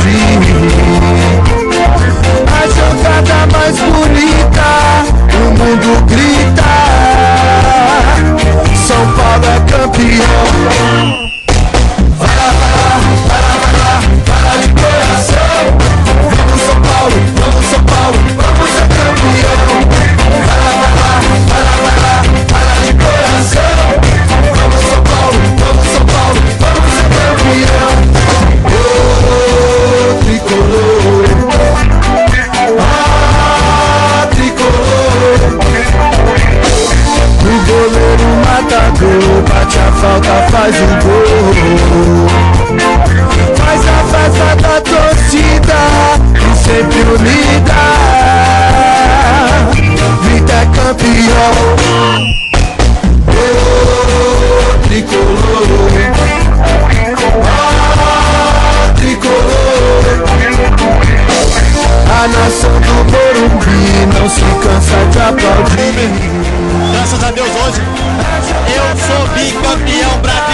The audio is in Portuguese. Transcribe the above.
aplaudir. A jogada mais bonita, o mundo grita. São Paulo é campeão. Vai lá, vai lá, vai lá, vai lá de coração. Vamos São Paulo, vamos São Paulo, vamos ser campeão. Vai lá, vai lá, vai lá, vai lá, vai lá de coração. Vamos São Paulo, vamos São Paulo, vamos ser campeão. Oh, tricolor. Ah, tricolor. O goleiro matador bate a falta, faz o gol. Faz a festa da torcida e sempre unida. Vita é campeão. Oh, tricolor. Ah, tricolor. A nação do Morumbi não se cansa de aplaudir. Graças a Deus hoje eu sou bicampeão brasileiro.